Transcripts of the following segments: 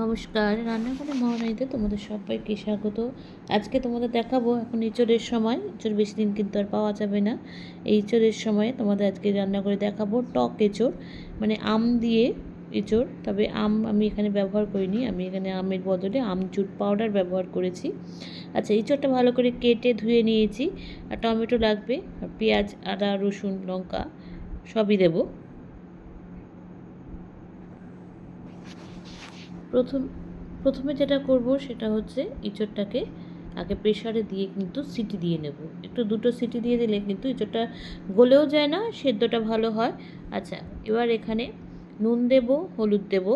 নমস্কার, রান্নাঘরে মহারানীতে তোমাদের সবাইকে স্বাগত। আজকে তোমাদের দেখাবো, এখন এঁচোড়ের সময়, এঁচোড় বেশি দিন কিন্তু আর পাওয়া যাবে না। এই এঁচোড়ের সময় তোমাদের আজকে রান্না করে দেখাবো টক এঁচোড়, মানে আম দিয়ে এঁচোড়। তবে আম আমি এখানে ব্যবহার করিনি, আমি এখানে আমের বদলে আমচুর পাউডার ব্যবহার করেছি। আচ্ছা, এঁচোড়টা ভালো করে কেটে ধুয়ে নিয়েছি। আর টমেটো লাগবে, আর পেঁয়াজ, আদা, রসুন, লঙ্কা সবই দেবো। প্রথমে যেটা করব সেটা হচ্ছে এঁচোড়টাকে আগে প্রেশারে দিয়ে কিন্তু সিটি দিয়ে নেব। একটু দুটো সিটি দিয়ে দিলে কিন্তু এঁচোড়টা গলেও যায় না, সেদ্ধটা ভালো হয়। আচ্ছা, এবার এখানে নুন দেব, হলুদ দেব,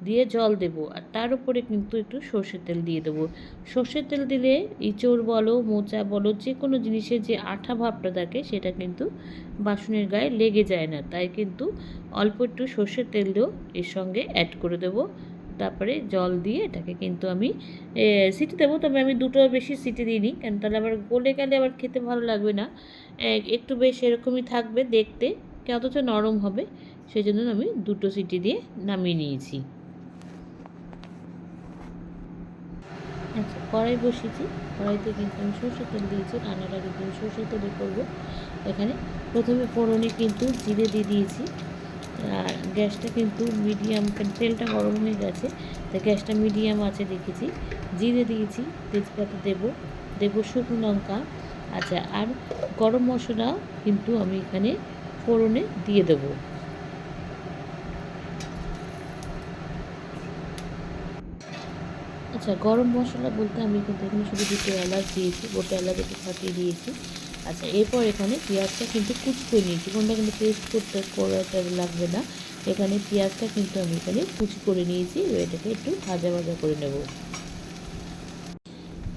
দিয়ে জল দেব, আর তার উপরে কিন্তু একটু সর্ষের তেল দিয়ে দেবো। সর্ষের তেল দিলে এঁচোড় বলো, মোচা বলো, যে কোনো জিনিসের যে আঠা ভাবটা থাকে সেটা কিন্তু বাসনের গায়ে লেগে যায় না। তাই কিন্তু অল্প একটু সর্ষের তেল দিয়েও এর সঙ্গে অ্যাড করে দেবো। তারপরে জল দিয়ে এটাকে কিন্তু আমি সিটি দেবো। তবে আমি দুটো বেশি সিটি দিইনি, কেন তাহলে আবার গলে গেলে আবার খেতে ভালো লাগবে না। একটু বেশ এরকমই থাকবে দেখতে, অথচ নরম হবে। সেই জন্য আমি দুটো সিটি দিয়ে নামিয়ে নিয়েছি। আচ্ছা, কড়াই বসিয়েছি। কড়াইতে কিন্তু আমি সরষের তেল দিয়েছি, রান্নাটা কিন্তু আমি সরষের তেলে করবো। এখানে প্রথমে ফোড়নে কিন্তু জিরে দিয়ে দিয়েছি। আর গ্যাসটা কিন্তু মিডিয়াম, তেলটা গরম হয়ে গেছে, তাই গ্যাসটা মিডিয়াম আছে রেখেছি। জিরে দিয়েছি, তেজপাতা দেবো শুকনো লঙ্কা। আচ্ছা, আর গরম মশলা কিন্তু আমি এখানে ফোড়নে দিয়ে দেবো। আচ্ছা, গরম মশলা বলতে আমি কিন্তু এখানে শুধু দুটো এলাচ দিয়েছি, গোটা এলাচ একটু ফাটিয়ে দিয়েছি। আচ্ছা, এরপর এখানে পেঁয়াজটা কিন্তু কুচি করে নিয়েছি, কোনটা কিন্তু পেস্ট করাটা লাগবে না। এখানে পেঁয়াজটা কিন্তু আমি এখানে কুচি করে নিয়েছি, এটাকে একটু ভাজা ভাজা করে নেব।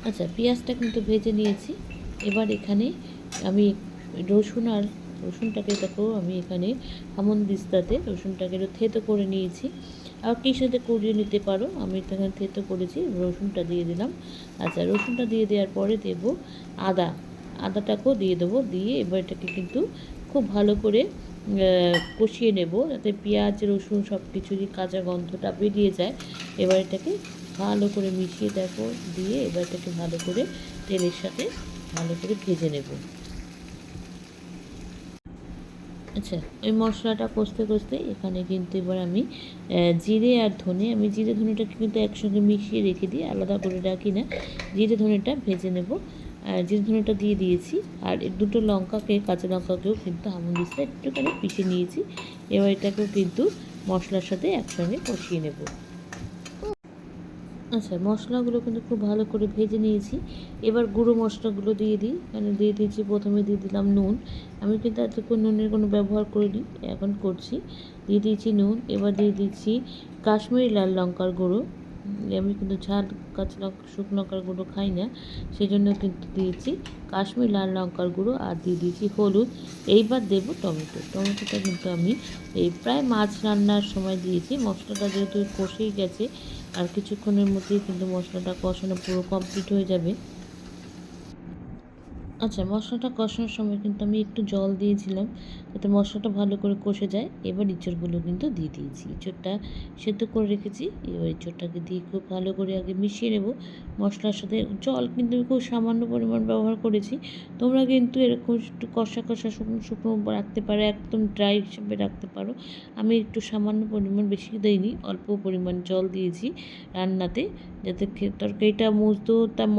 আচ্ছা, পেঁয়াজটা কিন্তু ভেজে নিয়েছি। এবার এখানে আমি রসুনটাকে দেখো, আমি এখানে হামানদিস্তাতে রসুনটাকে একটু থেতো করে নিয়েছি। আর সাথে করিয়ে নিতে পারো, আমি এখানে থেতো করেছি, রসুনটা দিয়ে দিলাম। আচ্ছা, রসুনটা দিয়ে দেওয়ার পরে দেব আদাটাকেও দিয়ে দেবো। দিয়ে এবার এটাকে কিন্তু খুব ভালো করে কষিয়ে নেব, যাতে পেঁয়াজ রসুন সব কিছুরই কাঁচা গন্ধটা বেরিয়ে যায়। এবার এটাকে ভালো করে মিশিয়ে দেখো, দিয়ে এবার এটাকে ভালো করে তেলের সাথে ভালো করে ভেজে নেব। আচ্ছা, ওই মশলাটা কষতে কষতে এখানে কিন্তু এবার আমি জিরে আর ধনে, আমি জিরে ধনেটাকে কিন্তু একসঙ্গে মিশিয়ে রেখে দিই, আলাদা করে রাখি না। জিরে ধনেটা ভেজে নেব। জিরে ধনেটা দিয়ে দিয়েছি। আর দুটো কাঁচা লঙ্কাকেও কিন্তু হামানদিস্তা একটুখানি পিষে নিয়েছি। এবার এটাকেও কিন্তু মশলার সাথে একসঙ্গে কষিয়ে নেব। আচ্ছা, মশলাগুলো কিন্তু খুব ভালো করে ভেজে নিয়েছি। এবার গুঁড়ো মশলাগুলো দিয়ে দিই। মানে দিয়ে দিয়েছি, প্রথমে দিয়ে দিলাম নুন। আমি কিন্তু এতক্ষণ নুনের কোনো ব্যবহার করিনি, এখন করছি। দিয়ে দিয়েছি নুন। এবার দিয়ে দিচ্ছি কাশ্মীরি লাল লঙ্কার গুঁড়ো। আমি কিন্তু ঝাল কাঁচা লঙ্কা শুকনো লঙ্কার গুঁড়ো খাই না, সেই জন্য কিন্তু দিয়েছি কাশ্মীরি লাল লঙ্কার গুঁড়ো। আর দিয়ে দিয়েছি হলুদ। এইবার দেবো টমেটোটা কিন্তু আমি এই প্রায় মাছ রান্নার সময় দিয়েছি। মশলাটা যেহেতু কষেই গেছে, আর কিছুক্ষণের মধ্যেই কিন্তু মশলাটা কষানো পুরো কমপ্লিট হয়ে যাবে। আচ্ছা, মশলাটা কষানোর সময় কিন্তু আমি একটু জল দিয়েছিলাম, যাতে মশলাটা ভালো করে কষে যায়। এবার ইঁচড়গুলো কিন্তু দিয়ে দিয়েছি, ইঁচড়টা সেদ্ধ করে রেখেছি। এবার ইঁচড়টাকে দিয়ে খুব ভালো করে আগে মিশিয়ে নেব মশলার সাথে। জল কিন্তু আমি খুব সামান্য পরিমাণ ব্যবহার করেছি। তোমরা কিন্তু এরকম একটু কষা কষা শুকনো শুকনো রাখতে পারো, একদম ড্রাই হিসেবে রাখতে পারো। আমি একটু সামান্য পরিমাণ, বেশি দিইনি, অল্প পরিমাণ জল দিয়েছি রান্নাতে, যাতে তরকারিটা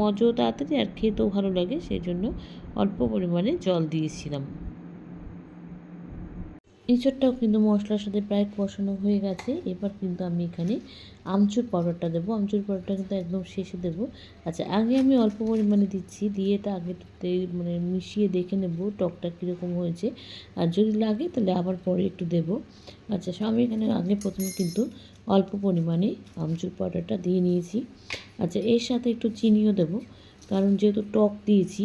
মজও তাড়াতাড়ি আর খেতেও ভালো লাগে, সেই জন্য অল্প পরিমাণে জল দিয়েছিলাম। এঁচোড়টাও কিন্তু মশলার সাথে প্রায় কষানো হয়ে গেছে। এবার কিন্তু আমি এখানে আমচুর পাউডারটা দেবো। আমচুর পাউডারটা কিন্তু একদম শেষে দেবো। আচ্ছা, আগে আমি অল্প পরিমাণে দিচ্ছি, দিয়ে এটা আগে মানে মিশিয়ে দেখে নেব টকটা কীরকম হয়েছে। আর যদি লাগে তাহলে আবার পরে একটু দেবো। আচ্ছা, আমি এখানে প্রথমে কিন্তু অল্প পরিমাণে আমচুর পাউডারটা দিয়ে নিয়েছি। আচ্ছা, এর সাথে একটু চিনিও দেবো, কারণ যেহেতু টক দিয়েছি,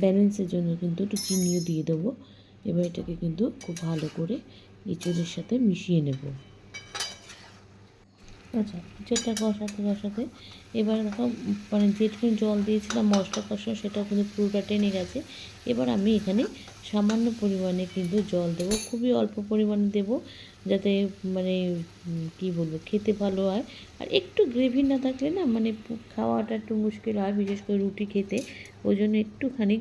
ব্যালেন্সের জন্য কিন্তু একটু চিনিও দিয়ে দেবো। এবার এটাকে কিন্তু খুব ভালো করে এঁচোড়ের সাথে মিশিয়ে নেব। আচ্ছা, যেটা কষাতে কষাতে এবার দেখো মানে যেটুকুনি জল দিয়েছিলাম মশলা কষানো সেটাও কিন্তু পুরোটা টেনে গেছে। এবার আমি এখানে সামান্য পরিমাণে কিন্তু জল দেবো, খুবই অল্প পরিমাণে দেবো, যাতে মানে কী বলবো খেতে ভালো হয়। আর একটু গ্রেভি না থাকলে না মানে খাওয়াটা একটু মুশকিল হয়, বিশেষ করে রুটি খেতে। ওই জন্য একটুখানি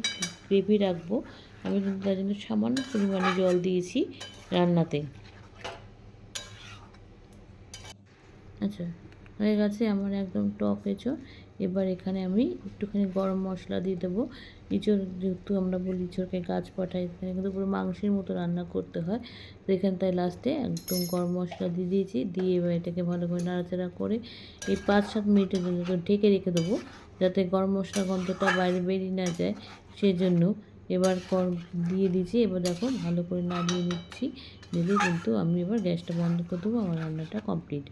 গ্রেভি রাখবো। আমি কিন্তু তার জন্য সামান্য পরিমাণে জল দিয়েছি রান্নাতে। আচ্ছা, হয়ে গেছে আমার একদম টক এঁচোড়। এবার এখানে আমি একটুখানি গরম মশলা দিয়ে দেবো। এঁচোড় যেহেতু আমরা বলি এঁচোড়কে গাছ পাঠাই, এখানে কিন্তু পুরো মাংসের মতো রান্না করতে হয়। তো এখানে তাই লাস্টে একদম গরম মশলা দিয়ে দিয়েছি। দিয়ে এবার এটাকে ভালো করে নাড়াচাড়া করে এই ৫-৭ মিনিটের জন্য তো ঢেকে রেখে দেবো, যাতে গরম মশলার গন্ধটা বাইরে বেরিয়ে না যায় সেজন্য। এবার দিয়ে দিয়েছি। এবার দেখো ভালো করে নাড়িয়ে নিচ্ছি। দিলেই কিন্তু আমি এবার গ্যাসটা বন্ধ করে দেবো। আমার রান্নাটা কমপ্লিট।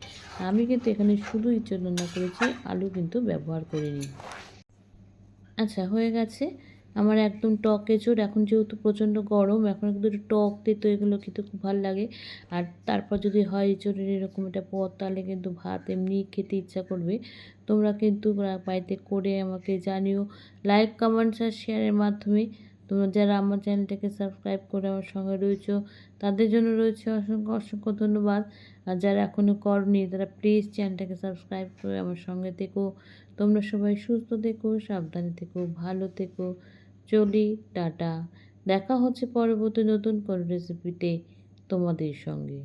আমি কিন্তু এখানে শুধু ইঁচড় রান্না করেছি, আলু কিন্তু ব্যবহার করিনি। আচ্ছা, হয়ে গেছে আমার একদম টক এঁচোড়। এখন যেহেতু প্রচণ্ড গরম, এখন কিন্তু একটু টক তেতো এগুলো খেতে খুব ভালো লাগে। আর তারপর যদি হয় এঁচোড়ের এরকম একটা পদ, তাহলে কিন্তু ভাত এমনিই খেতে ইচ্ছা করবে। তোমরা কিন্তু বাড়িতে করে আমাকে জানিও লাইক, কমেন্টস আর শেয়ারের মাধ্যমে। তোমরা যারা আমার চ্যানেলটাকে সাবস্ক্রাইব করে আমার সঙ্গে রয়েছো, তাদের জন্য রয়েছে অসংখ্য অসংখ্য ধন্যবাদ। আর যারা এখনও করনি তারা প্লিজ চ্যানেলটাকে সাবস্ক্রাইব করে আমার সঙ্গে থেকো। তোমরা সবাই সুস্থ থেকো, সাবধানে থেকো, ভালো থেকো। চলি, টাটা। দেখা হচ্ছে পরবর্তী নতুন কোনো রেসিপিতে তোমাদের সঙ্গে।